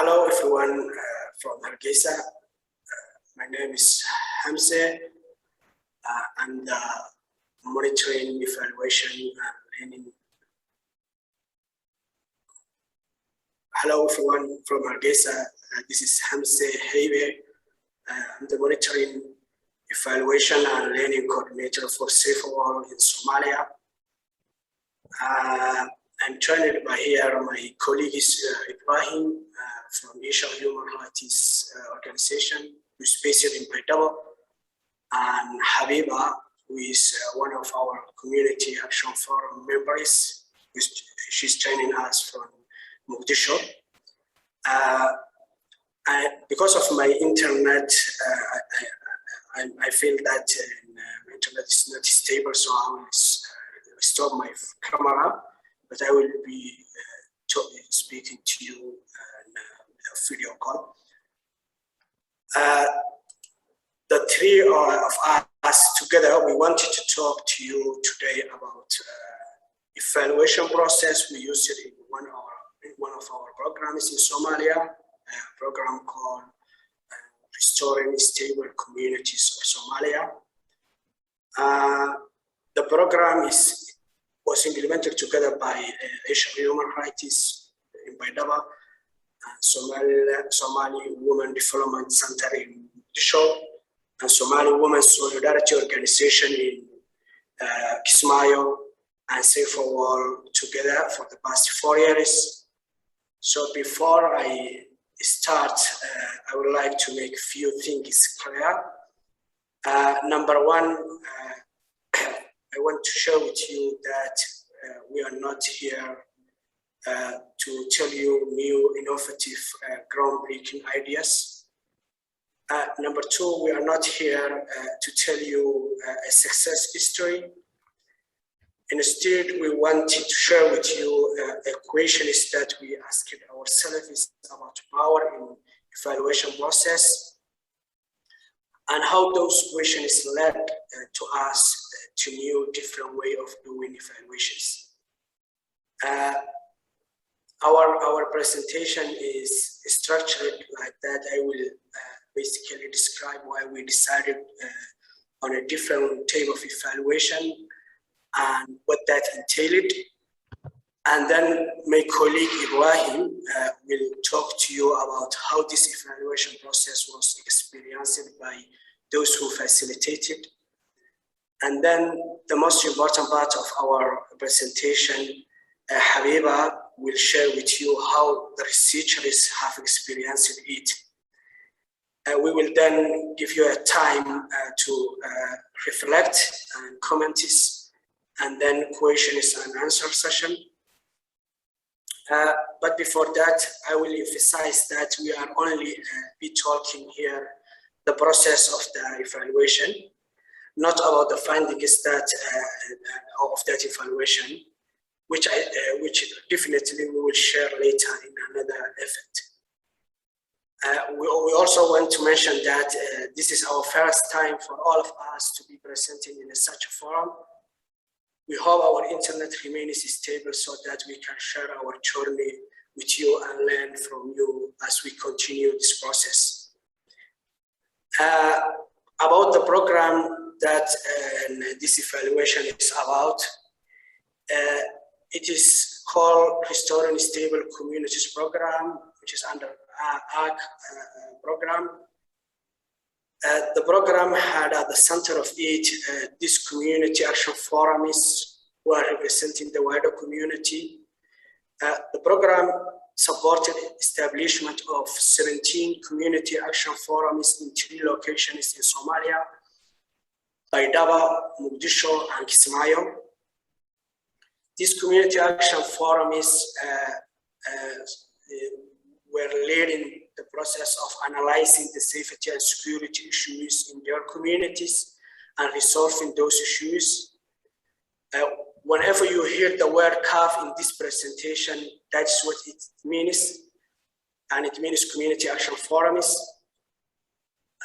Hello everyone from Hargeisa. My name is Hamza. I'm the monitoring, evaluation, and learning. Hello everyone from Hargeisa. This is Hamza Heibe. I'm the monitoring, evaluation, and learning coordinator for Saferworld in Somalia. I'm joined by here my colleague is Ibrahim from Isha Human Rights Organization, who's based in Baydhabo, and Habiba, who is one of our Community Action Forum members. She's joining us from Mogadishu. Because of my internet, I feel that my internet is not stable, so I will stop my camera, but I will be speaking to you in a video call. The three of us together, we wanted to talk to you today about evaluation process. We used it in one of our programs in Somalia, a program called Restoring Stable Communities of Somalia. The program was implemented together by Isha Human Rights in Baydhabo, Somali Women Development Centre in Mogadishu, and Somali Women Solidarity Organization in Kismayo, and Saferworld together for the past 4 years. So before I start, I would like to make a few things clear. Number one, I want to share with you that we are not here to tell you new, innovative, groundbreaking ideas. Number two, we are not here to tell you a success history. Instead, we wanted to share with you a question that we asked ourselves about power in evaluation process, and how those questions led to us to new, different way of doing evaluations. Our presentation is structured like that. I will basically describe why we decided on a different type of evaluation and what that entailed. And then my colleague Ibrahim will talk to you about how this evaluation process was experienced by those who facilitated. And then the most important part of our presentation, Habiba will share with you how the researchers have experienced it. We will then give you a time to reflect and comment, and then questions and answer session. But before that, I will emphasize that we are only be talking here the process of the evaluation, not about the findings that of that evaluation, which definitely we will share later in another event. We also want to mention that this is our first time for all of us to be presenting in such a forum. We hope our internet remains stable so that we can share our journey with you and learn from you as we continue this process. About the program that this evaluation is about, it is called Restoring Stable Communities Program, which is under IHRO program. The program had at the center of it this community action forums who are representing the wider community. The program supported establishment of 17 community action forums in 3 locations in Somalia, Baydhabo, Mogadishu, and Kismayo. These community action forums were leading the process of analyzing the safety and security issues in their communities and resolving those issues. Whenever you hear the word CAF in this presentation, that's what it means, and it means community action forums.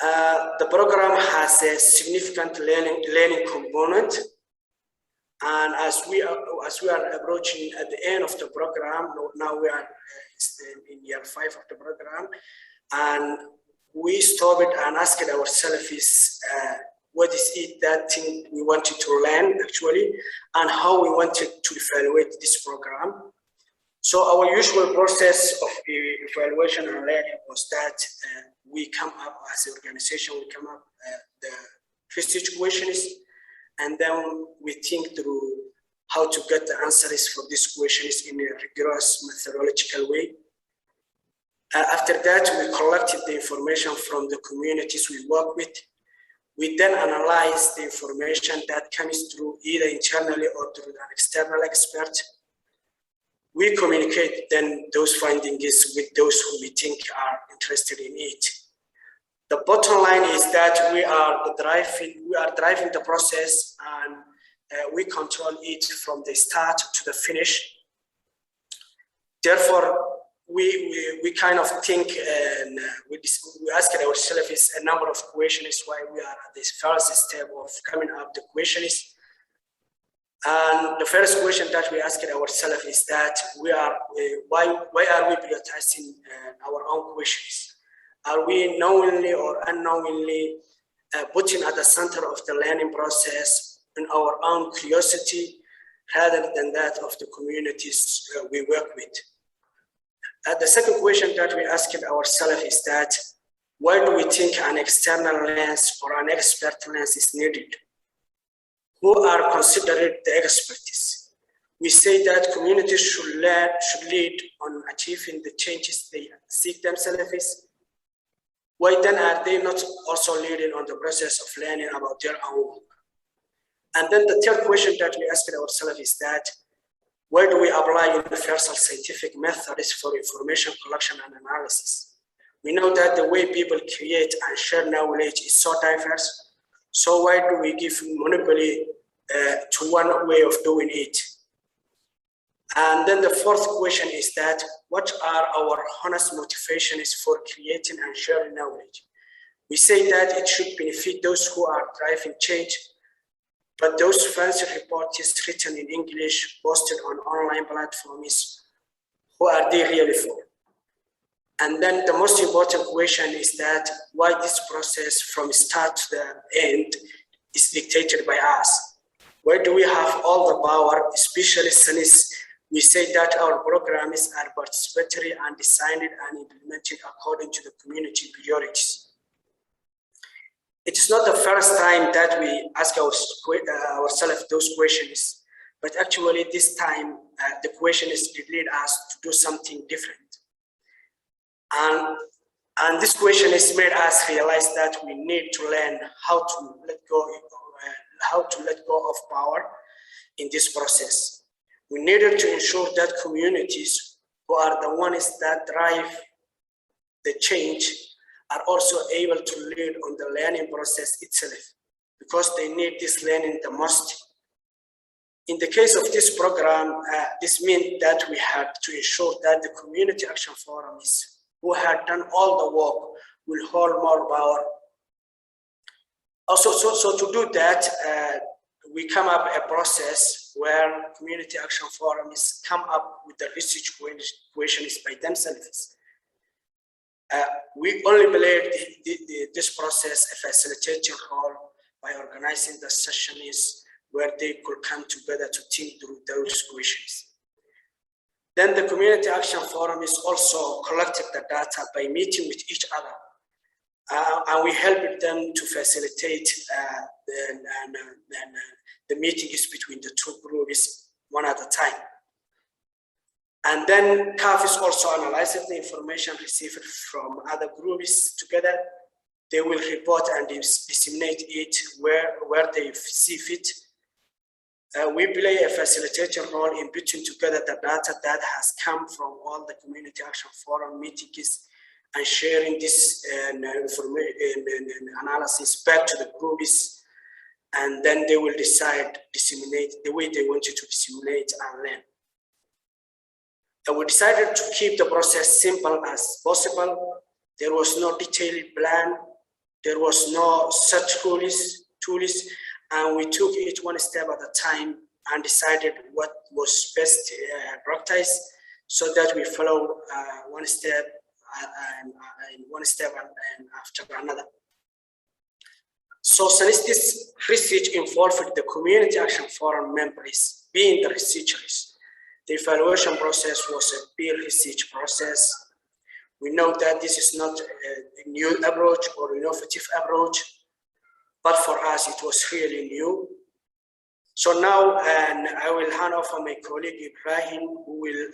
The program has a significant learning component, and as we are approaching at the end of the program, now we are in year 5 of the program. And we stopped and asked ourselves what is it that thing we wanted to learn actually, and how we wanted to evaluate this program. So our usual process of evaluation and learning was that we come up as an organization, we come up the research questions, and then we think through how to get the answers for these questions in a rigorous methodological way. After that, we collected the information from the communities we work with. We then analyze the information that comes through either internally or through an external expert. We communicate then those findings with those who we think are interested in it. The bottom line is that we are driving the process, and we control it from the start to the finish. Therefore, we kind of think and we ask ourselves a number of questions why we are at this first step of coming up the questions. And the first question that we ask ourselves is that why are we prioritizing our own questions? Are we knowingly or unknowingly putting at the center of the learning process in our own curiosity rather than that of the communities we work with? The second question that we ask ourselves is that why do we think an external lens or an expert lens is needed? Who are considered the expertise? We say that communities should lead on achieving the changes they seek themselves. Why then are they not also leading on the process of learning about their own work? And then the third question that we ask ourselves is that where do we apply universal scientific methods for information collection and analysis? We know that the way people create and share knowledge is so diverse. So why do we give monopoly to one way of doing it? And then the fourth question is that what are our honest motivations for creating and sharing knowledge? We say that it should benefit those who are driving change, but those fancy reports written in English, posted on online platforms, who are they really for? And then the most important question is that why this process from start to the end is dictated by us? Why do we have all the power, especially since we say that our programs are participatory and designed and implemented according to the community priorities? It is not the first time that we ask ourselves those questions, but actually this time the question is lead us to do something different. And this question has made us realize that we need to learn how to let go of power in this process. We needed to ensure that communities who are the ones that drive the change are also able to lead on the learning process itself, because they need this learning the most. In the case of this program, this meant that we had to ensure that the community action forums who had done all the work will hold more power. Also, so to do that, we come up a process where community action forums come up with the research questions by themselves. We only played this process a facilitator role by organizing the sessions where they could come together to think through those questions. Then the community action forum is also collected the data by meeting with each other. And we helped them to facilitate the meetings between the two groups one at a time. And then CAF is also analyzing the information received from other groups together. They will report and disseminate it where they see fit. We play a facilitator role in putting together the data that has come from all the community action forum meetings and sharing this analysis back to the groups, and then they will disseminate the way they want you to disseminate and learn. And we decided to keep the process simple as possible. There was no detailed plan. There was no set tools, and we took it one step at a time and decided what was best practice so that we follow one step and after another. So since this research involved the community action forum members being the researchers, the evaluation process was a peer research process. We know that this is not a new approach or innovative approach, but for us it was really new. So now I will hand over my colleague Ibrahim, who will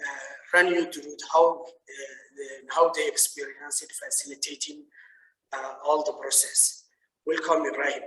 run you through how they experienced facilitating all the process. Welcome, Ibrahim.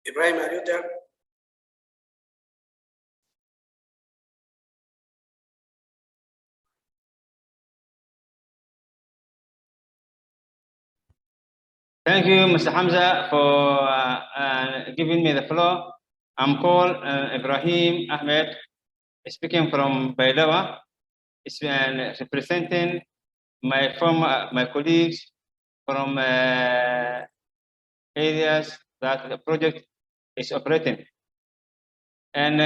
Ibrahim, are you there? Thank you, Mr. Hamza, for giving me the floor. I'm called Ibrahim Ahmed, speaking from Bailawa, representing my colleagues from areas that the project is operating. And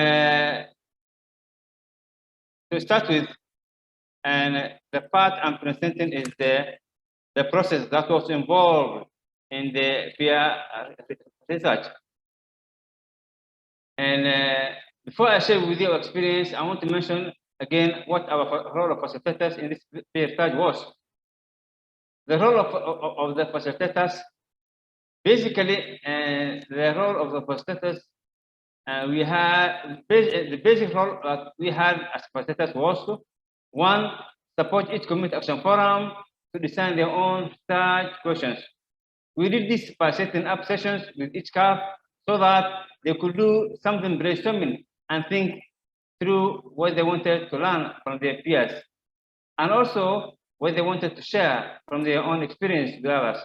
to start with, the part I'm presenting is the process that was involved in the peer research. And before I share with you our experience, I want to mention again what our role of facilitators in this peer research was. The role of the facilitators, basically, the role of the facilitators, we had the basic role that we had as facilitators was to, one, support each community action forum to design their own research questions. We did this by setting up sessions with each CAF so that they could do something brainstorming and think through what they wanted to learn from their peers, and also what they wanted to share from their own experience with others.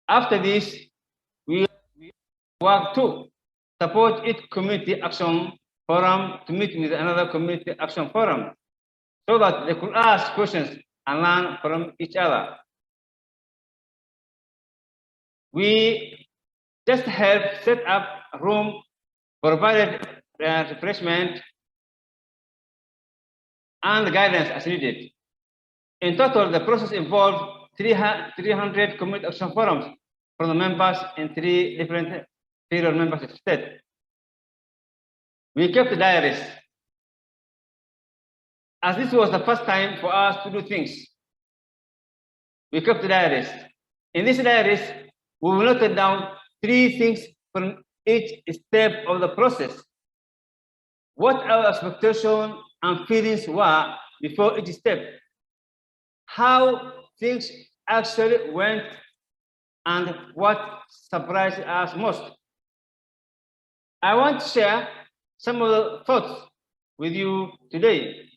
After this, we worked to support each community action forum to meet with another community action forum so that they could ask questions and learn from each other. We just helped set up a room, provided refreshment and guidance as needed. In total, the process involved 300 community action forums from the members in 3 different federal members of state. We kept diaries, as this was the first time for us to do things. We kept diaries. In these diaries, we noted down 3 things from each step of the process. What our expectations and feelings were before each step, how things actually went, and what surprised us most. I want to share some of the thoughts with you today.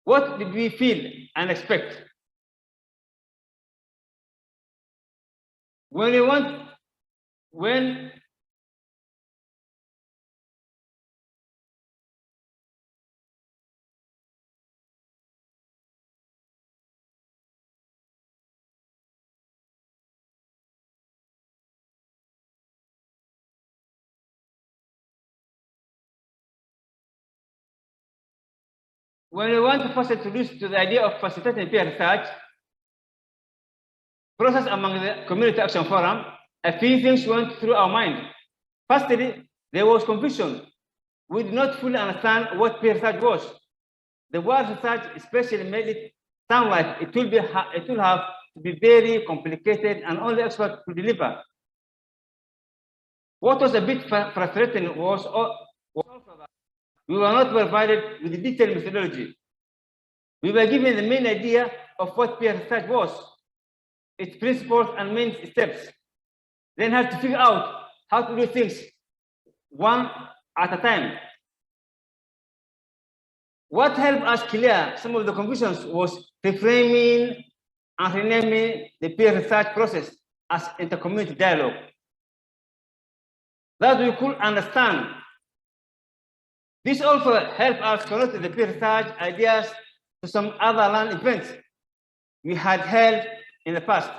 What did we feel and expect? When we want, when we want to first introduce to the idea of facilitating peer research process among the community action forum, a few things went through our mind. Firstly, there was confusion. We did not fully understand what peer research was. The word research especially made it sound like it will have to be very complicated and only experts could deliver. What was a bit frustrating was also that we were not provided with a detailed methodology. We were given the main idea of what peer research was, its principles and main steps, then had to figure out how to do things one at a time. What helped us clear some of the confusions was reframing and renaming the peer research process as intercommunity dialogue, that we could understand. This also helped us connect the peer research ideas to some other land events we had held in the past.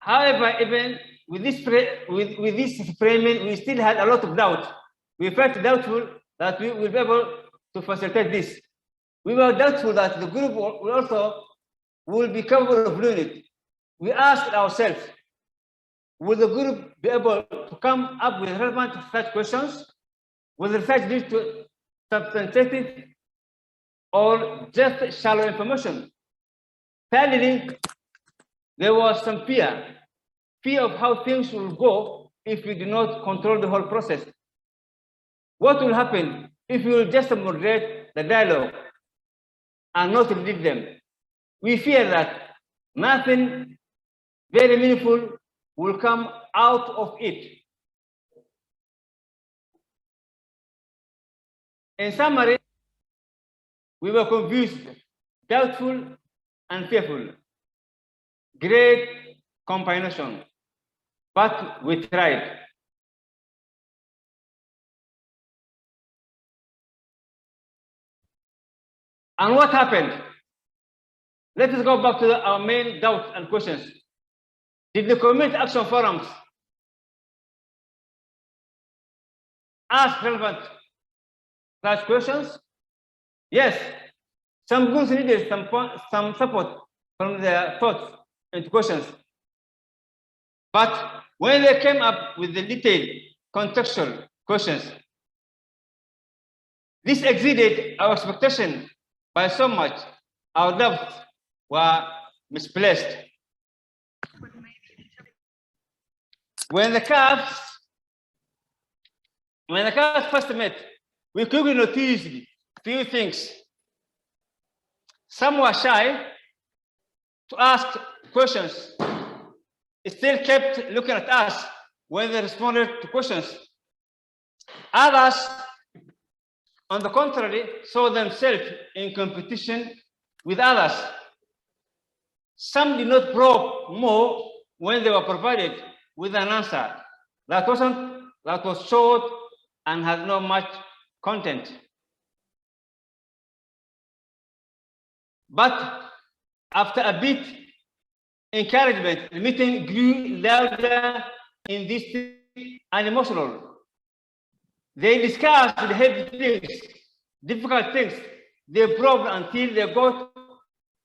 However, even with this framing, we still had a lot of doubt. We felt doubtful that we will be able to facilitate this. We were doubtful that the group will be capable of doing it. We asked ourselves, will the group be able to come up with relevant research questions? Will the research lead to substantive or just shallow information? Thirdly, there was some fear of how things will go if we do not control the whole process. What will happen if we will just moderate the dialogue and not lead them? We fear that nothing very meaningful will come out of it. In summary, we were confused, doubtful, and fearful. Great combination, but we tried. And what happened? Let us go back to our main doubts and questions. Did the community action forums ask relevant such questions? Yes, some groups needed some support from their thoughts and questions. But when they came up with the detailed contextual questions, this exceeded our expectation by so much. Our doubts were misplaced. When the calves first met, we quickly noticed few things. Some were shy to ask questions. Still kept looking at us when they responded to questions. Others, on the contrary, saw themselves in competition with others. Some did not probe more when they were provided with an answer that was short and had not much content. But after a bit encouragement, the meeting grew louder, invested, and emotional. They discussed the heavy things, difficult things. They probed until they got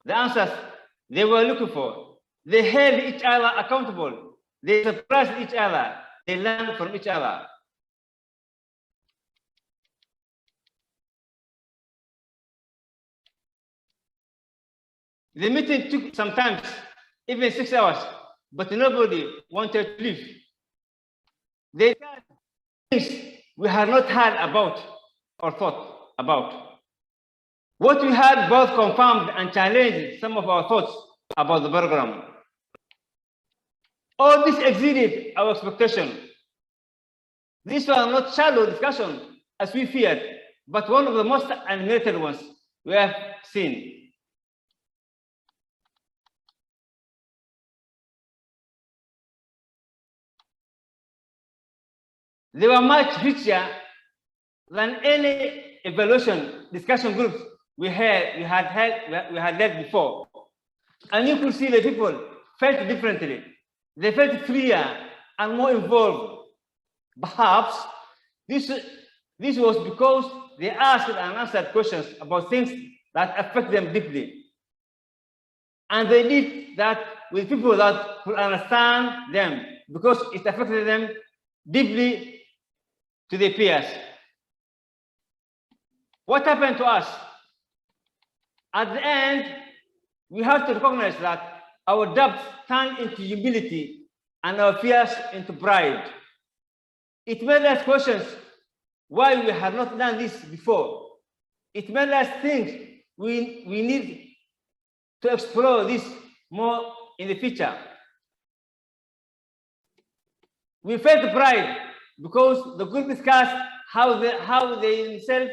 the answers they were looking for. They held each other accountable. They surprised each other. They learned from each other. The meeting took sometimes even 6 hours, but nobody wanted to leave. They said things we had not heard about or thought about. What we had both confirmed and challenged some of our thoughts about the program. All this exceeded our expectation. These were not shallow discussions as we feared, but one of the most animated ones we have seen. They were much richer than any evaluation discussion groups we had led before. And you could see the people felt differently. They felt freer and more involved. Perhaps this was because they asked and answered questions about things that affect them deeply. And they did that with people that could understand them because it affected them deeply to their peers. What happened to us? At the end, we have to recognize that our doubts turned into humility and our fears into pride. It made us question why we have not done this before. It made us think we need to explore this more in the future. We felt pride because the group discussed how they themselves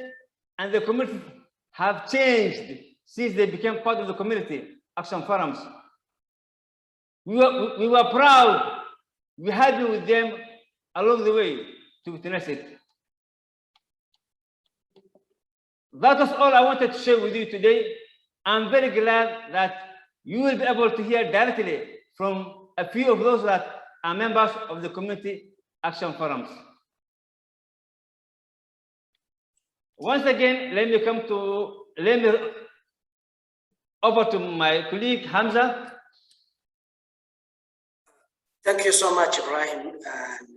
and the community have changed since they became part of the community action forums. We were proud. We were happy with them along the way to witness it. That was all I wanted to share with you today. I'm very glad that you will be able to hear directly from a few of those that are members of the community action forums. Once again, let me over to my colleague Hamza. Thank you so much, Ibrahim. And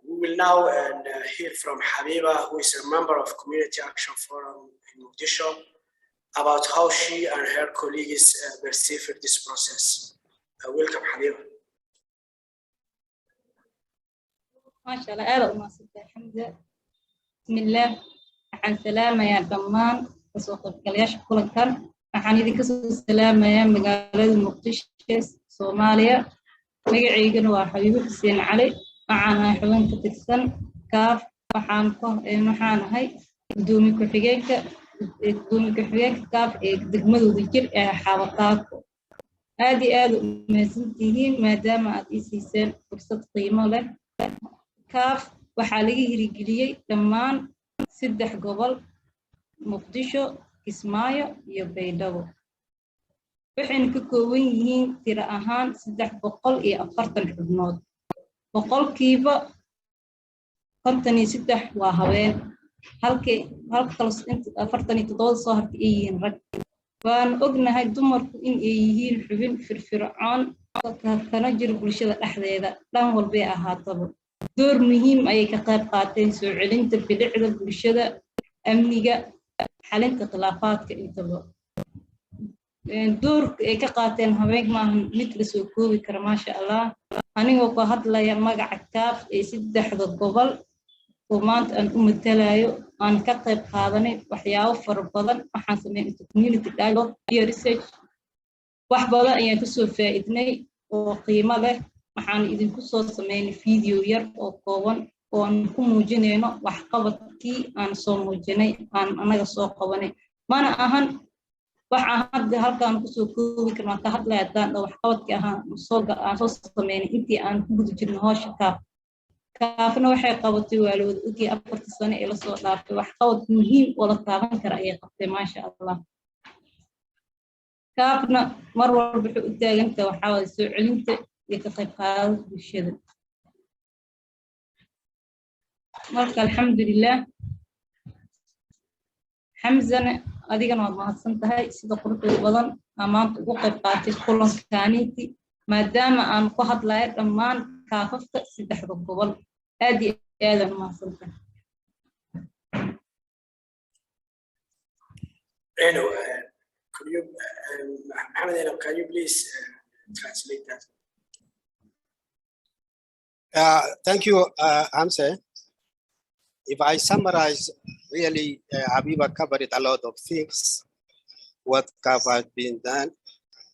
we will now hear from Habiba, who is a member of Community Action Forum in Mogadishu, about how she and her colleagues perceive this process. Welcome, Habiba. MashaAllah, aad u mahadsantahay Hamza. Bismillah, waxaan salaamayaa dhammaan kasoo qaybgalayaasha kulankan. Waxaan idinka soo salaamayaa magaalada Muqdisho, Soomaaliya. Magaceygana waa Habiba Xuseen Cali. Waxaan ahay xubin ka tirsan KAF. Waxaan ahay gudoomiye ku-xigeenka KAF ee degmada Wadajir ee Xabataako. Aad iyo aad u mahadsantihiin maadaama aad ii siiseen fursad qiimo leh. KAF waxaa laga hirgeliyey dhammaan 3 gobol: Muqdisho, Kismaayo iyo Baydhabo. Waxayna ka kooban yihiin tiro ahaan 340 xubnood. Boqolkiiba 53 waa haween, halka 47 soo hartay ay yihiin rag. Waan ognahay dumarku in ay yihiin xubin firfircoon kana jira bulshada dhexdeeda dhan walba ahaataba. door muhiim ay ka qayb qaateen soo celinta bilicda bulshada, amniga, xalinta khilaafaadka intaba. Doorka ay ka qaateen haweenk maahan mid la soo koobi kara maasha Allah. Anigoo ku hadlaya magaca KAF ee 3 gobol oo maanta aan u matalayo, aan ka qayb qaadanay waxyaabo fara badan. Waxaan sameeyay community dialogue iyo research. Wax badan ayaan ka soo faa'iidnay oo qiimo leh. Waxaan idinku soo sameeyay video yar oo kooban oo aan ku muujinayno waxqabadkii aan soo muujinay, aan anaga soo qabanay. Mana ahan waxaan hadda halkaan ku soo koobi karnaa ka hadlayaa daan waxqabadkii aan soo sameeyay intii aan ku guda jirnay hawsha KAF. KAFna waxay qabatay waa la wada ogyahay 4 sano ee la soo dhaafay. Waxqabad muhiim oo la taaban kara ayay qabtay maasha Allah. KAFna mar walba wuxuu u taagan tahay waxa wada soo celinta iyo ka qayb qaadashada bulshada. Marka alxamdulillah, Hamzana adigana waad mahadsan tahay sida quruxda badan maanta ugu qayb qaatay kulankaaniintii, maadaama aan ku hadlayo dhammaan kaafafka 3 gobol. aad iyo aad aan mahadsan tahay. Can you please translate that? Thank you, Hamza. If I summarize, really, Habiba covered a lot of things, what KAF had been done,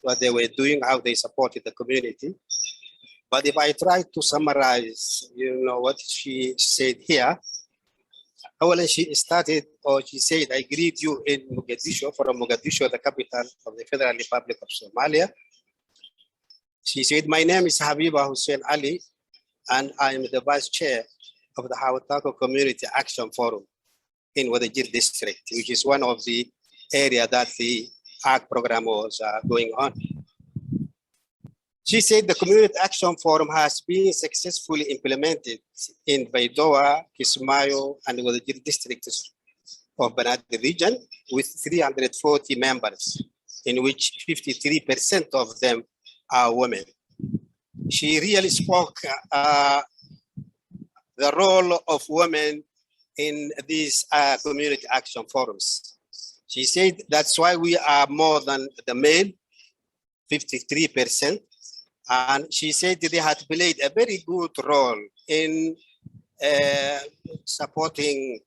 what they were doing, how they supported the community. But if I try to summarize, what she said here, when she started, or she said, I greet you in Mogadishu, from Mogadishu, the capital of the Federal Republic of Somalia. She said, my name is Habiba Hussein Ali, and I'm the vice chair of the Hawatako Community Action Forum in Wadajir district, which is one of the area that the ARC program was going on. She said the Community Action Forum has been successfully implemented in Baidoa, Kismayo, and Wadajir districts of Banat region with 340 members, in which 53% of them are women. She really spoke the role of women in these community action forums. She said that's why we are more than the men, 53%. And she said they had played a very good role in supporting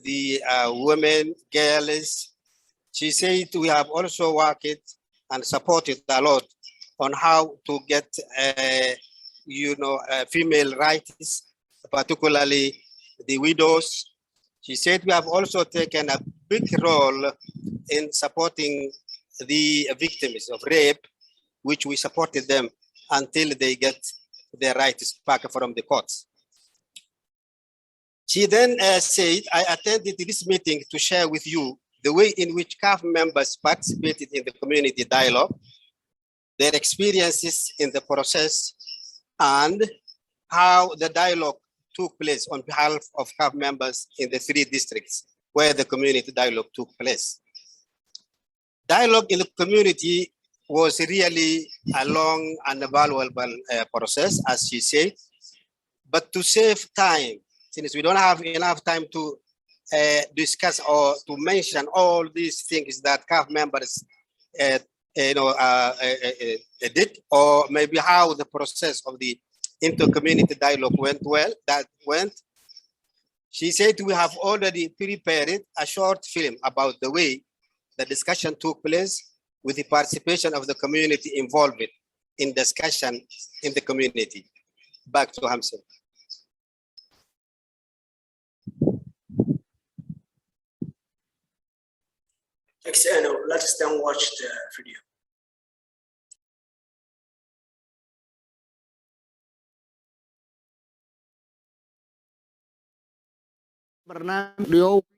the women, girls. She said we have also worked and supported a lot on how to get, female rights, particularly the widows. She said we have also taken a big role in supporting the victims of rape, which we supported them until they get their rights back from the courts. She then said, I attended this meeting to share with you the way in which CAF members participated in the community dialogue, their experiences in the process, and how the dialogue took place on behalf of CAF members in the 3 districts where the community dialogue took place. Dialogue in the community was really a long and valuable process, as she said, but to save time, since we don't have enough time to discuss or to mention all these things that CAF members did, or maybe how the process of the inter-community dialogue went she said we have already prepared a short film about the way the discussion took place with the participation of the community involved in discussion in the community. Back to Hamza. Thanks, Eno. Let us then watch the video.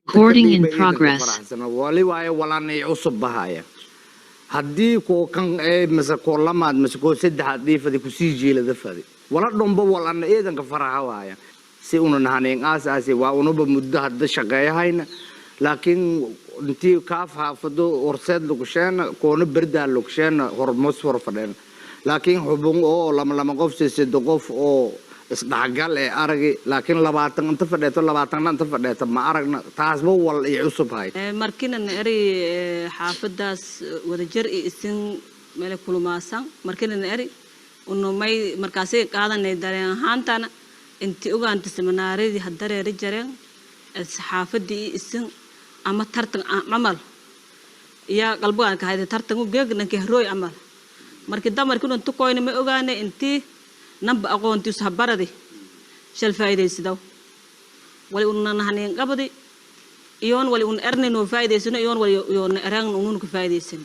Recording in progress. haddii ko kan ay masako lamaad masako saddex diifadi ku sii jeelada fadi wala dhomba walana eedanka faraha waaya si uu nahaneen aasaasi waa unuba muddo hadda shaqeeyahayna laakiin intii kaaf haafado horseed lagu sheena koona barda lagu sheena hormos hor fadheen laakiin xubun oo lama qof sidoo qof oo isdhaxgal ee aragay laakiin 20 inta fadheeto 20 inta fadheeto ma aragna taasba wal ay cusub hay markiina eri xaafadaas wada jir isin meel kulumaasan markiina eri may markaas ay qaadanay dareen ahaantana intii ogaanta seminaaradii hadareeri jareen xaafadii isin ama tartan amal ya qalbiga ka hayda tartan u geegnankii IHRO amal markii damarkii intu qoyna ma ogaanay intii namba aqoontiis habaradi shal faa'iideysido wali unna nahaneen qabadi iyoon wali un ernino faa'iideysino iyoon wali iyoon erang unun ku faa'iideysin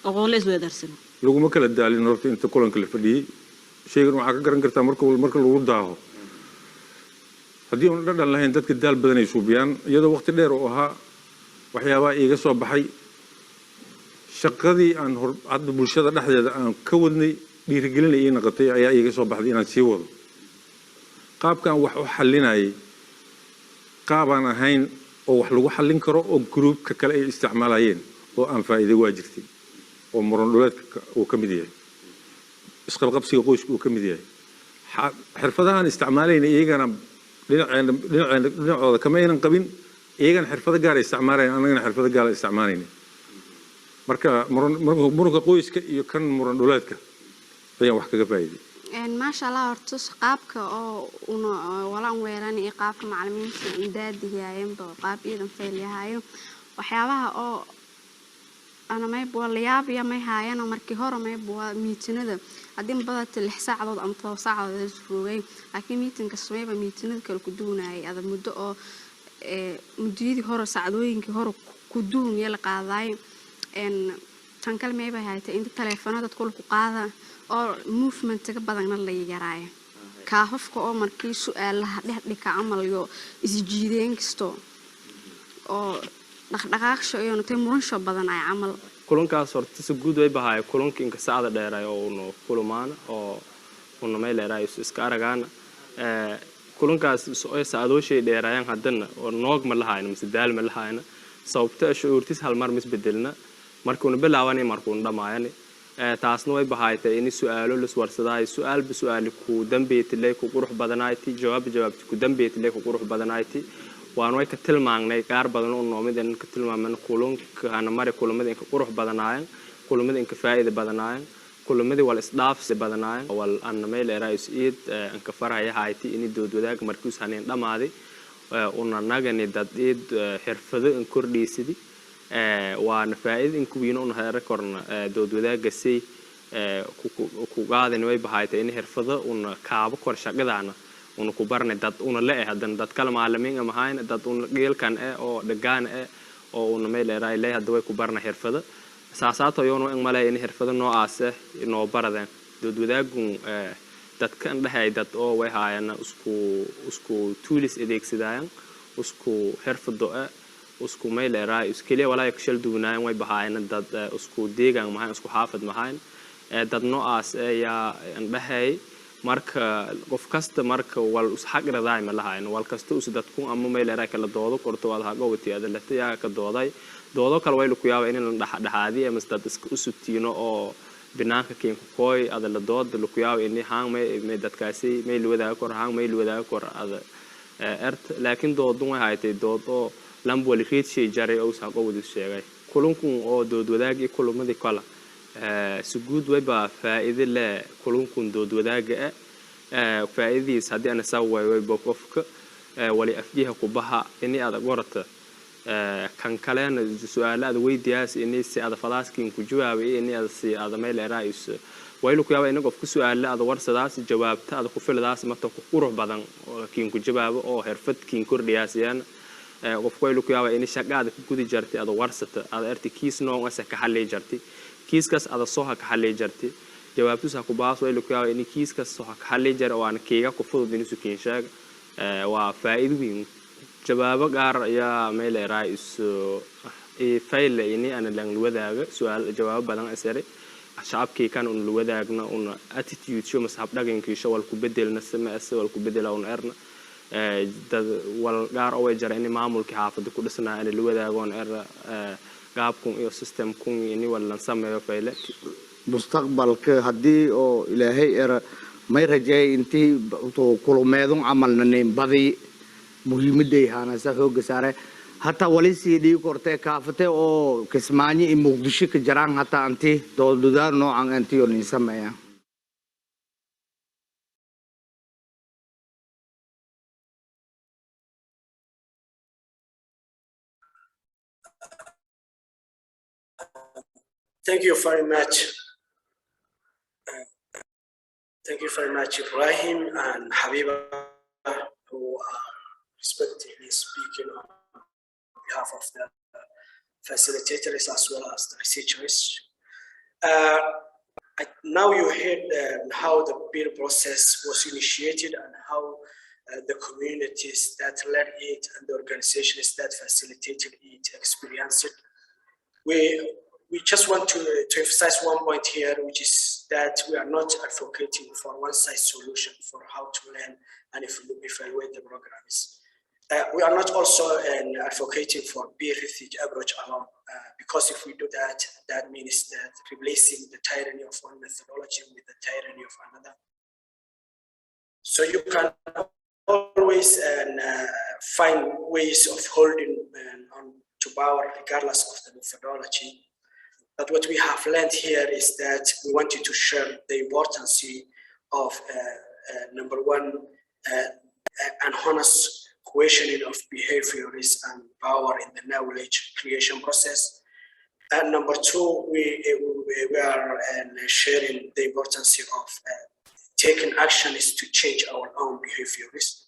aqoon lees weedarsan laguma kala daalin horta inta kulanka la fadhiyay sheegan waxa ka garan kartaa marka lagu daaho haddii uu dhadhan lahayn dadka daal badan ay suubiyaan iyadoo waqti dheer oo ahaa waxyaabaha iga soo baxay shaqadii aan hadda bulshada dhexdeeda aan ka wadnay dhiirigelinay ii noqotay ayaa iga soo baxday inaan sii wado qaabkan wax u xalinayay qaabaan ahayn oo wax lagu xalin karo oo groupka kale ay isticmaalayeen oo aan faa'iido waa jirtay oo muran dhuleedka uu ka mid yahay isqabqabsiga qoysku uu ka mid yahay xirfadahan isticmaalayna iyagana dhinacooda kama aynan qabin iyagana xirfado gaar ay isticmaalayeen annagana xirfado gaar ay isticmaalayeen marka muranka qoyska iyo kan muran dhuleedka ayaan wax kaga faa'iiday ما شاء الله hortus qaabka oo una walaan weeran iyo qaabka macallimiinta indaadiyeen baa qaab iidan feelyahayo waxyaabaha oo ana may booliyaab iyo may haayana markii hore may boo miitinada hadin badata 6 saacadood ama 7 saacadood isfoogay laakiin miitinka sameeyba miitinada kale ku duunayay ada muddo oo mudiyadii hore saacadooyinkii hore ku duunay la qaaday tan kale may baa haytay inta telefoonada dadku ku qaada oo movement ka badan la yaraayo kaafafka oo markii su'aalaha dhexdhika amal iyo isjiideen kisto oo dhaqdhaqaaqsho iyo intee muransho badan ay amal kulankaas horta si guud way bahay kulanka inka saacada dheeray oo uu kulmaan oo uu meel dheeray iska aragaan kulankaas oo saacadooshii dheerayaan hadana oo noog ma lahayn mise daal ma lahayn sababta shuurtis hal mar misbedelna markuu bilaabanay markuu dhamaayay taasna way bahaaytay in su'aalo la iswarsaday su'aal bi su'aali ku dambeeyay ku qurux badanaaytay jawaabti ku dambeeyay ku qurux badanaaytay waan way ka tilmaanay qaar badan oo noomideen ka tilmaaman kulanka ana mari kulamada in ka qurux badanaayeen kulamada in ka faa'iido badanaayeen kulamadii wal isdhaafsi badanaayeen wal aan meel eraayis eed aan ka faraya hayti in dood wadaag markuu saneen dhamaaday una nagani dad eed xirfado in kordhiisidi waana faa'iido in ku wiino una heer korna dood wadaaga si ku qaadan way bahaytay in xirfado una kaabo kor shaqadaana una ku barnay dad una la hadan dad kala macallimiin ama hayn dad una geelkan oo dhagaan oo una meel eraay leh hadda way ku barna xirfado saasato yoonu in malay in xirfado noocaas inoo baradeen dood wadaagu dadka indhahay dad oo way haayana isku tools adeegsadayaan isku xirfado isku meel eraay iskaliya walaa ka shal duunayaan way bahaayana dad isku deegaan mahay isku xaafad mahay dad noocaas ayaa indhahay marka qof kasta marka wal xaq raday ma lahayn wal kasta us dadku ama meel eraay kala doodo korto wal hago wati adalta yaa ka dooday doodo kale way ku yaabay in la dhaxaadiyo ama dad isku usubtiino oo binaanka keen ku kooy adala dood lu ku yaabay in haan may dadkaasi meel wadaag kor haan meel wadaag kor ada laakiin doodun way haytay doodo lambo li reedshay jaray oo saaqo wada sheegay kulunkun oo dood wadaag iyo kulumadii kala suguud way ba faa'iido leh kulunkun dood wadaaga faa'iidiis hadii ana saway way qofka wali afjiha ku baha in aad qorata kan kalena su'aalaad weydiyaas in si aad falaaskiin ku jawaabay in aad si aad meel eraayis way lu ku yaabay in qofku su'aalaad warsadaas jawaabta aad ku filadaas marta ku qurux badan oo kiin ku jawaabo oo xirfadkiin kordhiyaasiyaan qofku way lu ku yaabay in shaqada ku gudi jartay aad warsata aad arti kiis noocaas ka xalay jartay kiiskas aad soo ka xalay jartay jawaabtusa ku baas way lu ku yaabay in kiiskas soo ka xalay jar oo aan keega ku fudud in isu kiin sheeg waa faa'iido weyn jawaabo gaar ayaa meel eraayis fayl in aan la wadaago su'aal jawaab badan asare shacabkii kan uu wadaagna una attitude soo masxab dhaqankiisa wal ku bedelna sameeyay wal ku bedela una erna dad wal gaar oo jara in maamulka xaafada ku dhisnaa in la wadaago on qaabkun iyo systemkun in wala sameeyo fayle mustaqbalka hadii oo ilaahay era may rajay intii kulumeedun amalna nin badi muhiimaday haanasa hooga saare hatta wali sidii kortay kaafate oo Kismaayo in Muqdisho ka jaraan hatta anti doodudaan noocan anti oo nin sameeyaa Thank you very much. Thank you very much, Ibrahim and Habiba, who are respectively speaking on behalf of the facilitators as well as the researchers. Now you heard how the peer process was initiated and how the communities that led it and the organizations that facilitated it experienced it. We just want to emphasize one point here, which is that we are not advocating for one-size solution for how to learn and evaluate the programs. We are not also advocating for peer research approach alone, because if we do that, that means that replacing the tyranny of one methodology with the tyranny of another. So you can always find ways of holding on to power regardless of the methodology. But what we have learned here is that we wanted to share the importance of number one, an honest questioning of behaviors and power in the knowledge creation process. And number two, we are sharing the importance of taking actions to change our own behaviors.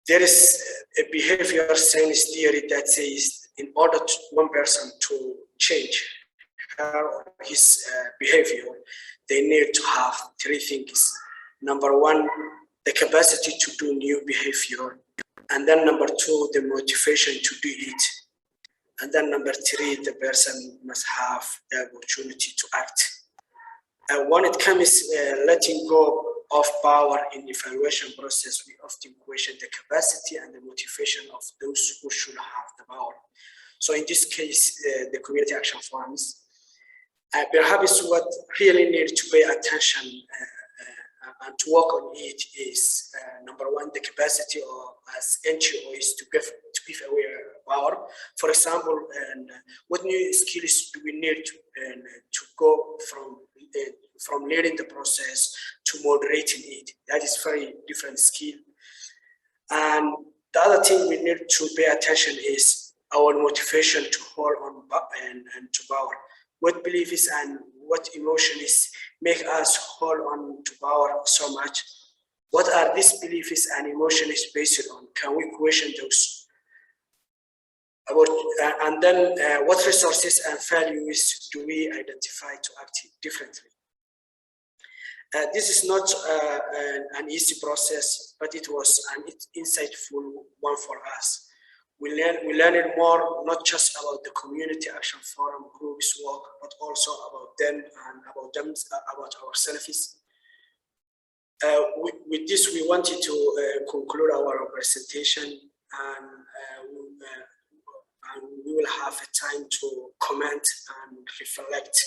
There is a behavior science theory that says in order to one person to change her or his behavior, they need to have three things. Number one, the capacity to do new behavior. And then number two, the motivation to do it. And then number three, the person must have the opportunity to act. When it comes letting go of power in evaluation process, we often question the capacity and the motivation of those who should have the power. So in this case, the community action forums, perhaps what really needs to pay attention and to work on it is number one, the capacity of as NGOs to give away power. For example, what new skills do we need to go from leading the process to moderating it. That is very different skill. And the other thing we need to pay attention is our motivation to hold on and to power. What beliefs and what emotions make us hold on to power so much? What are these beliefs and emotions based on? Can we question those? And then what resources and values do we identify to act differently? This is not an easy process, but it was an insightful one for us. We learned more, not just about the Community Action Forum group's work, but also about them and about ourselves. With this, we wanted to conclude our presentation, and we will have a time to comment and reflect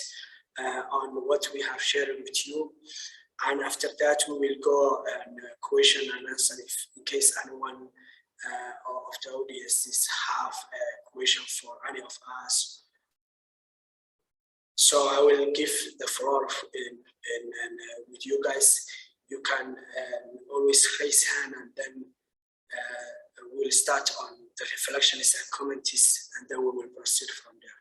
on what we have shared with you. And after that, we will go and question and answer in case anyone of the audiences have a question for any of us. So I will give the floor with you guys. You can always raise hand, and then we'll start on the reflections and comments, and then we will proceed from there.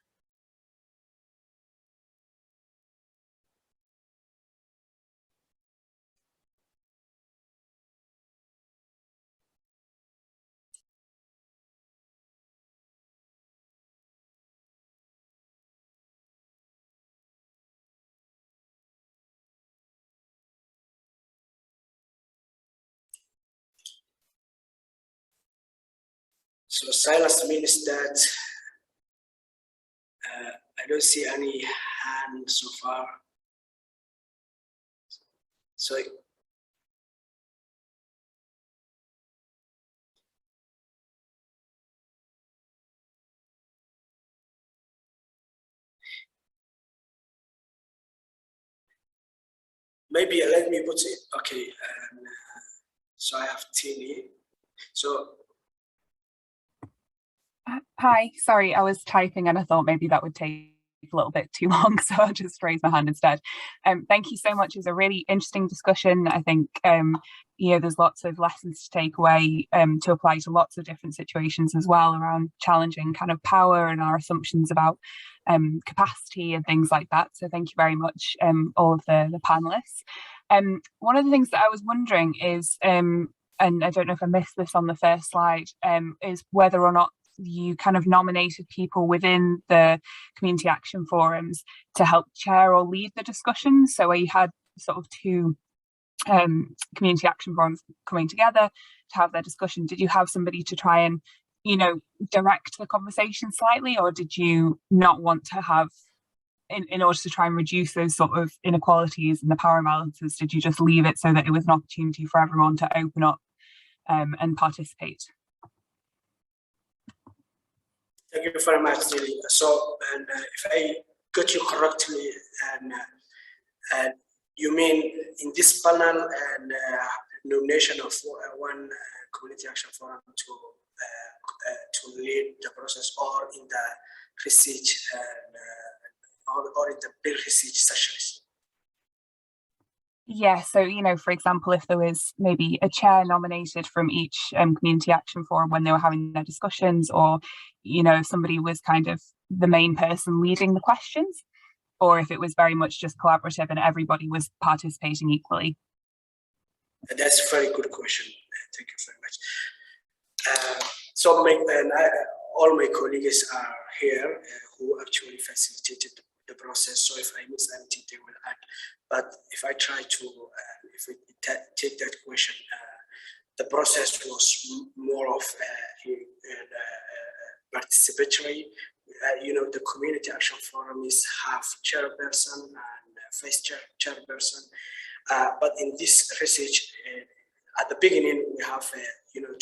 So silence means that I don't see any hand so far. So maybe let me put it, okay. So I have Tini. So hi, sorry, I was typing and I thought maybe that would take a little bit too long, so I'll just raise my hand instead. Thank you so much. It was a really interesting discussion. I think you know, there's lots of lessons to take away to apply to lots of different situations as well, around challenging kind of power and our assumptions about capacity and things like that. So thank you very much, all of the panelists. One of the things that I was wondering is, and I don't know if I missed this on the first slide, is whether or not you kind of nominated people within the community action forums to help chair or lead the discussions. So where you had sort of two community action forums coming together to have their discussion, did you have somebody to try and, you know, direct the conversation slightly, or did you not want to have, in order to try and reduce those sort of inequalities and the power imbalances, did you just leave it so that it was an opportunity for everyone to open up and participate? thank you very much, Lily. So, and if I got you correctly, and you mean in this panel and nomination of one community action forum to lead the process, or in the research or in the bill research sessions? Yeah, so, you know, for example, if there was maybe a chair nominated from each community action forum when they were having their discussions, or, you know, if somebody was kind of the main person leading the questions, or if it was very much just collaborative and everybody was participating equally. That's a very good question. Thank you very much. So all my colleagues are here who actually facilitated the process. So if I miss anything, they will add. But if I try to, if we take that question, the process was more of participatory. You know, the community action forum is half chairperson and vice chairperson. But in this research, at the beginning, we have, you know,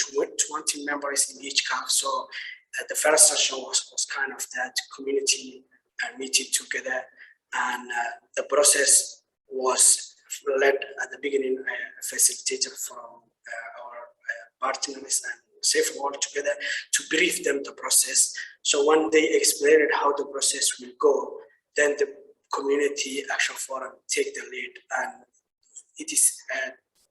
20 members in each camp. So the first session was kind of that community meeting together, and the process was led at the beginning, a facilitator from our partners and Saferworld together to brief them the process. So when they explained how the process will go, then the community action forum take the lead, and it is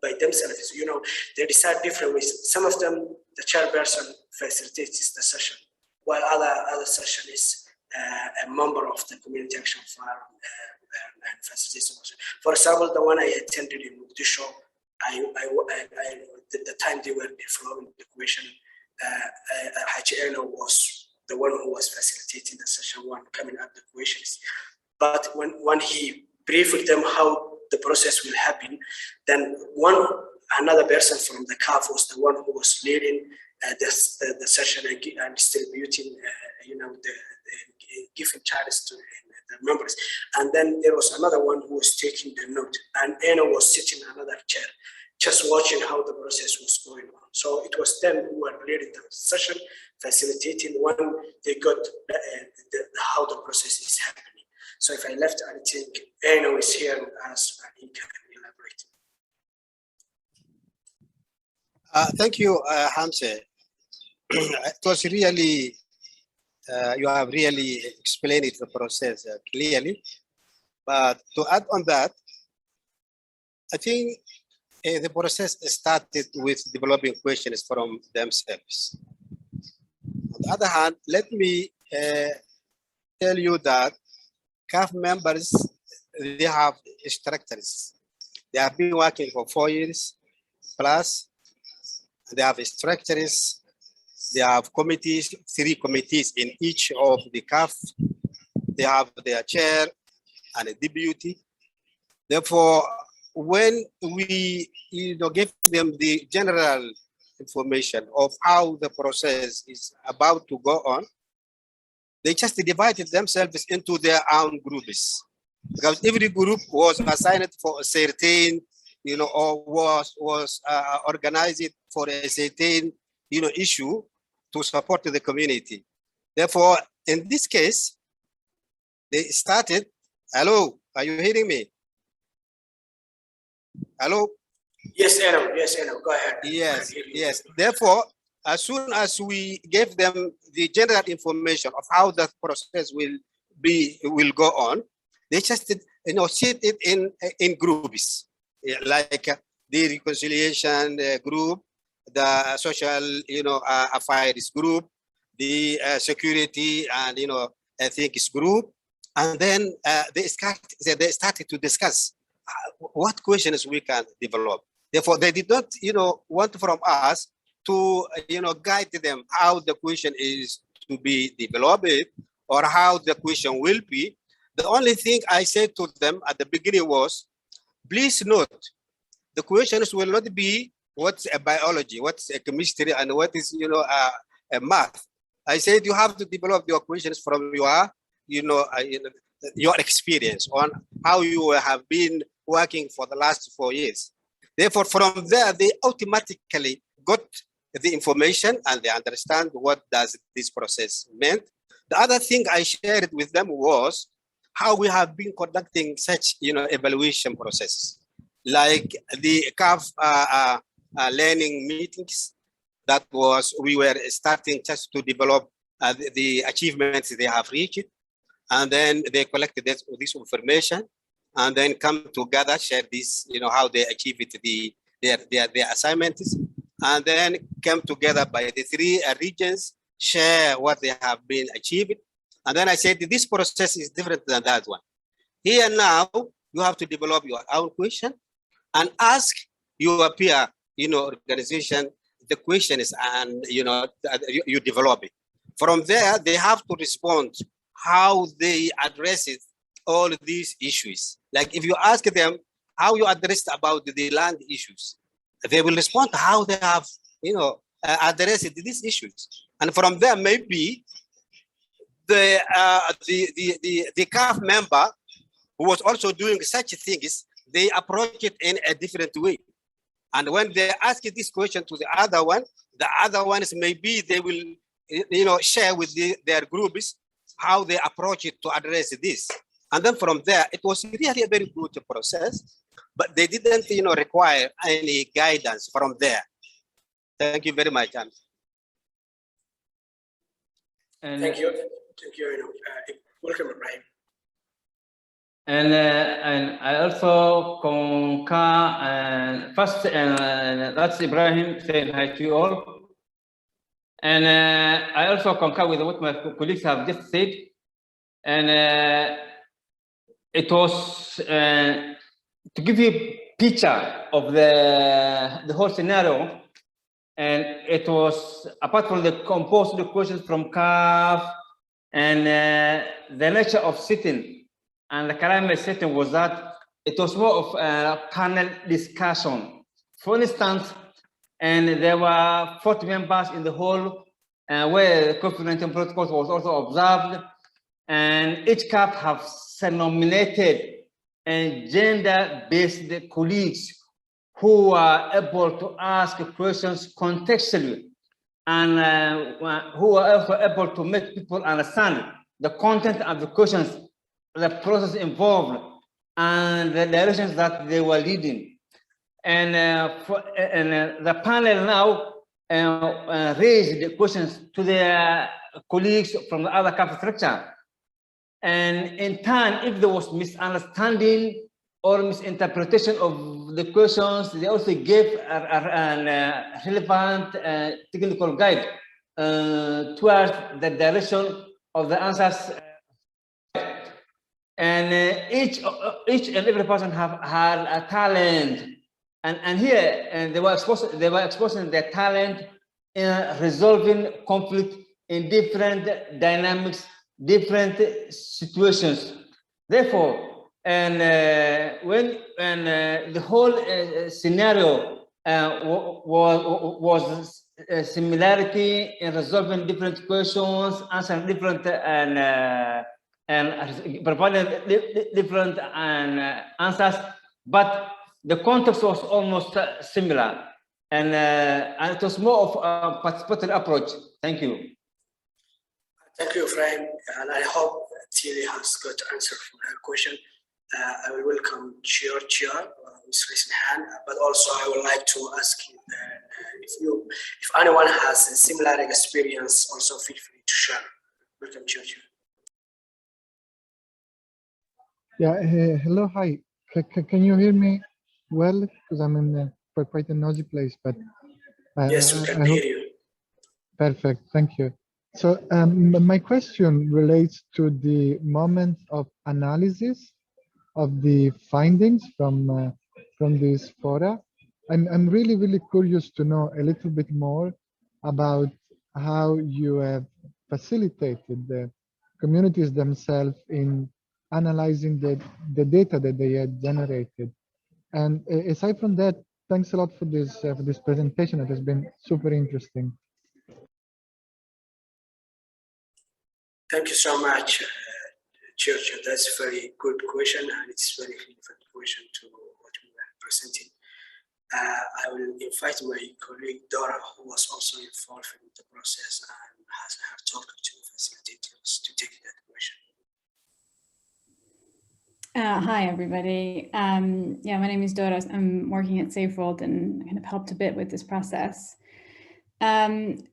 by themselves. You know, they decide different ways. Some of them, the chairperson facilitates the session, while other session is a member of the community action forum and facilitates. For example, the one I attended in Mogadishu, the time they were developing the question, IHRO was the one who was facilitating the session one, coming up the questions. But when he briefed them how the process will happen, then another person from the CAF was the one who was leading the session and distributing, the giving charges to the members. And then there was another one who was taking the note, and Anna was sitting in another chair, just watching how the process was going on. So it was them who were leading the session, facilitating when they got how the process is happening. So if I left anything, Anna is here with us and he can elaborate. Thank you, Hamza. It was really, you have really explained the process clearly. But to add on that, I think the process started with developing questions from themselves. On the other hand, let me tell you that CAF members, they have structures. They have been working for 4 years plus. They have structures. They have committees, 3 committees in each of the CAF. They have their chair and a deputy. Therefore, when we give them the general information of how the process is about to go on, they just divided themselves into their own groups, because every group was assigned for a certain, or was organized for a certain, issue to support the community. Therefore, in this case, they started. Hello, are you hearing me? Hello. Yes, Anna. Yes, Anna. Go ahead. Yes. Therefore, as soon as we gave them the general information of how the process will go on, they just sit it in groups, like the reconciliation group, the social affairs group, the security and ethics group, and then they started to discuss what questions we can develop. Therefore, they did not want from us to guide them how the question is to be developed or how the question will be. The only thing I said to them at the beginning was, please note, the questions will not be what's a biology, what's a chemistry, and what is a math. I said you have to develop your questions from your experience on how you have been working for the last 4 years. Therefore, from there, they automatically got the information and they understand what does this process meant. The other thing I shared with them was how we have been conducting such evaluation processes, like the CAF learning meetings. That was, we were starting just to develop the achievements they have reached, and then they collected this information and then come together, share this, how they achieve it, their assignments, and then come together by the 3 regions, share what they have been achieved. And then I said, this process is different than that one. Here now, you have to develop your own question and ask your peer, organization the questions, and you develop it. From there, they have to respond how they address it, all these issues. Like if you ask them how you addressed about the land issues, they will respond how they have, addressed these issues. And from there, maybe the CAF member who was also doing such things, they approach it in a different way. And when they ask this question to the other ones, maybe they will, share with their groups how they approach it to address this. And then from there, it was really a very good process, but they didn't, require any guidance from there. Thank you very much, James. Thank you. Welcome, Ibrahim. And I also concur, and first, that's Ibrahim saying hi to you all. And I also concur with what my colleagues have just said. And it was to give you a picture of the whole scenario. And it was, apart from the composed questions from CAF and the nature of sitting and the climate setting was that it was more of a panel discussion. For instance, and there were 40 members in the hall where the COVID-19 protocol was also observed, and each CAF have nominated gender-based colleagues who are able to ask questions contextually and who are also able to make people understand the content of the questions, the process involved, and the directions that they were leading. And the panel now raised the questions to their colleagues from the other CAF structure. And in turn, if there was misunderstanding or misinterpretation of the questions, they also gave a relevant technical guide towards the direction of the answers. And each and every person had a talent, and here they were exposing their talent in resolving conflict in different dynamics, different situations. Therefore, when the whole scenario was a similarity in resolving different questions, answering different and providing different answers, but the context was almost similar, and it was more of a participatory approach. Thank you. Thank you, Ephraim, and I hope Tilly has got the answer for her question. I will welcome Chia, who's raising hand, but also I would like to ask you if anyone has a similar experience, also feel free to share. Welcome, Chia. Yeah, hello, hi. Can you hear me well? Because I'm in quite a noisy place, but yes, we can hear you. Perfect, thank you. So my question relates to the moment of analysis of the findings from this fora. I'm really curious to know a little bit more about how you have facilitated the communities themselves in analyzing the data that they had generated. And aside from that, thanks a lot for this presentation. It has been super interesting. Thank you so much, Church. That's a very good question, and it's very relevant question to what we were presenting. I will invite my colleague Dora, who was also involved in the process and has her talk to facilitators to take that question. Hi, everybody. Yeah, my name is Dora. I'm working at Saferworld and kind of helped a bit with this process.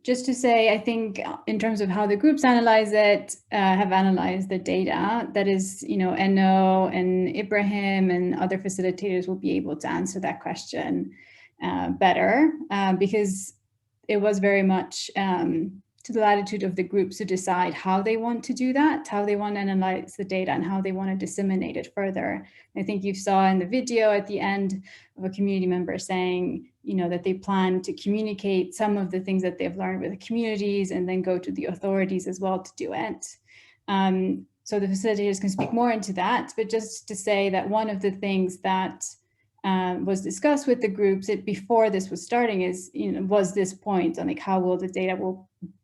Just to say, I think in terms of how the groups analyze it, have analyzed the data, that is, Enno and Ibrahim and other facilitators will be able to answer that question better because it was very much to the latitude of the groups to decide how they want to do that, how they want to analyze the data and how they want to disseminate it further. I think you saw in the video at the end of a community member saying, that they plan to communicate some of the things that they've learned with the communities and then go to the authorities as well to do it. So the facilitators can speak more into that, but just to say that one of the things that was discussed with the groups before this was starting is, was this point on like how will the data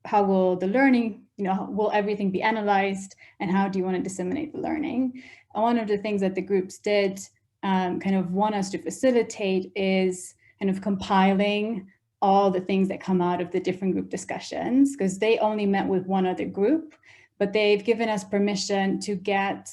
how will the learning, will everything be analyzed and how do you want to disseminate the learning? And one of the things that the groups did kind of want us to facilitate is kind of compiling all the things that come out of the different group discussions, because they only met with one other group, but they've given us permission to get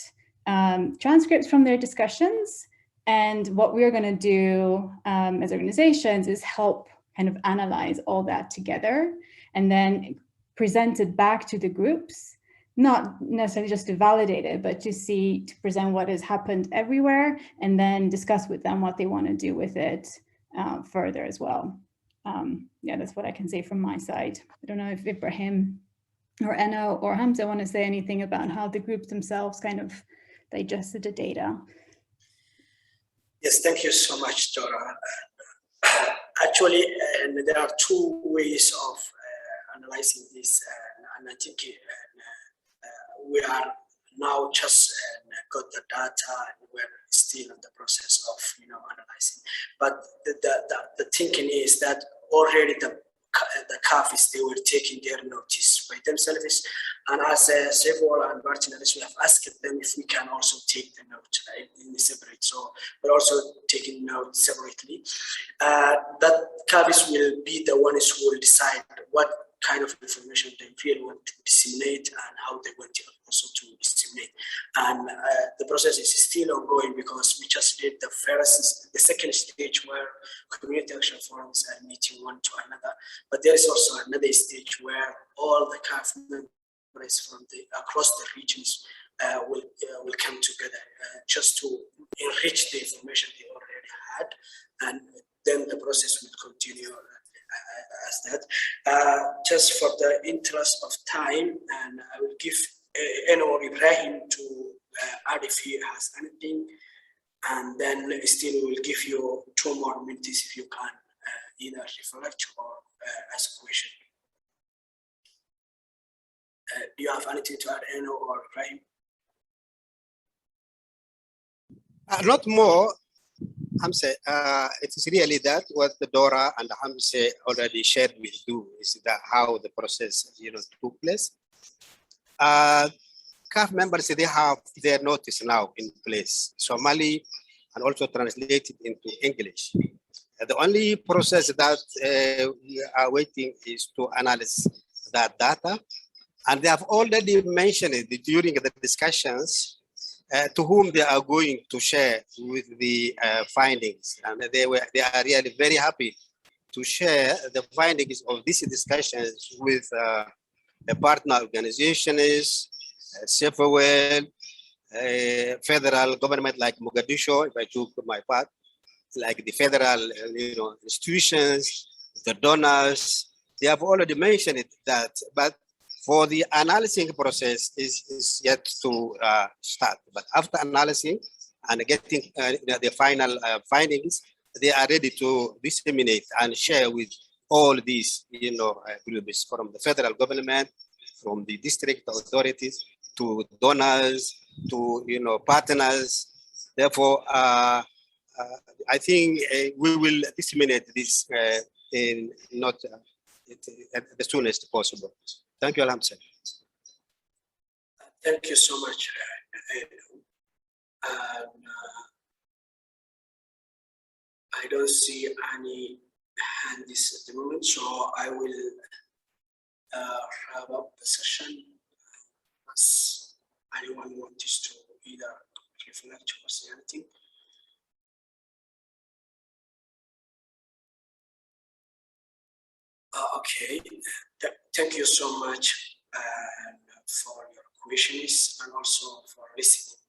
transcripts from their discussions. And what we're going to do as organizations is help kind of analyze all that together and then present it back to the groups not necessarily just to validate it, but to present what has happened everywhere, and then discuss with them what they want to do with it further as well. Yeah, that's what I can say from my side. I don't know if Ibrahim or Eno or Hamza want to say anything about how the groups themselves kind of digested the data. Yes, thank you so much, Dora. Actually, there are two ways of analyzing this, and I think we are now just got the data, and we're still in the process of analyzing. But the thinking is that already the CAFs, they were taking their notice by themselves, and as Saferworld and partners, we have asked them if we can also take the note in separate. So we're also taking note separately. That CAFs will be the ones who will decide what kind of information they really want to disseminate and how they want to also to disseminate. And the process is still ongoing because we just did the second stage where community action forums are meeting one to another. But there is also another stage where all the CAF members from across the regions will come together just to enrich the information they already had, and then the process will continue as that. Just for the interest of time, and I will give Eno or Ibrahim to add if he has anything, and then still will give you 2 more minutes if you can either reflect or ask a question. Do you have anything to add, Eno or Ibrahim? Not more. Hamza, it is really that what the Dora and Hamza already shared with you is that how the process took place. CAF members, they have their notice now in place, Somali, and also translated into English. The only process that we are waiting is to analyze that data, and they have already mentioned it during the discussions to whom they are going to share with the findings. And they are really very happy to share the findings of these discussions with the partner organizations, Saferworld, federal government like Mogadishu, if I took my part, like the federal institutions, the donors. They have already mentioned it that, but for the analyzing process is yet to start. But after analyzing and getting the final findings, they are ready to disseminate and share with all these groups, from the federal government, from the district authorities, to donors, to partners. Therefore, I think we will disseminate this in not at the soonest possible. Thank you, Alhamdulillah. Thank you so much. I don't see any hands at the moment, so I will wrap up the session. As anyone wants to either reflect or say anything. Okay, thank you so much for your questions and also for listening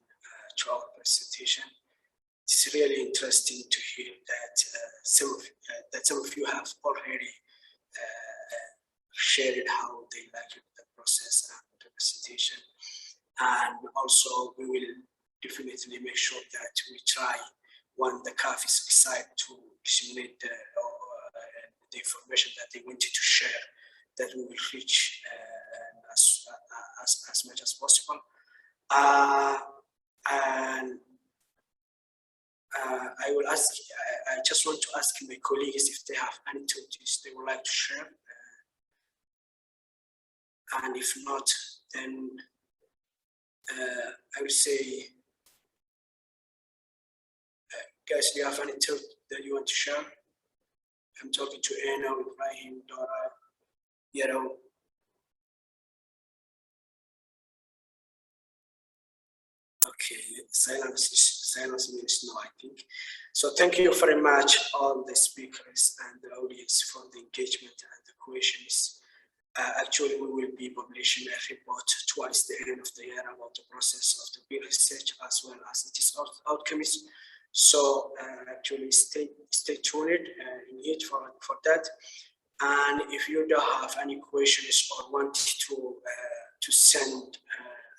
to our presentation. It's really interesting to hear that some of you have already shared how they like the process and the presentation, and also we will definitely make sure that we try when the CAF is decide to disseminate the information that they wanted to share, that we will reach as much as possible. And I will ask, I just want to ask my colleagues if they have any topics they would like to share. And if not, then I will say, guys, do you have any topic that you want to share? I'm talking to Eno, Ibrahim, Dora, Yero. Okay, silence means no, I think. So thank you very much, all the speakers and the audience, for the engagement and the questions. Actually, we will be publishing a report towards the end of the year about the process of the peer research as well as its outcomes. So actually stay tuned in it for that. And if you don't have any questions or want to send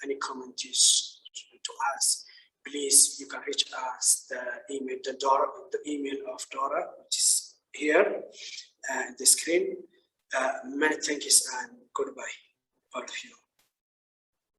any comments to us, please, you can reach us the email of Dora, which is here on the screen. Many thanks and goodbye, all of you.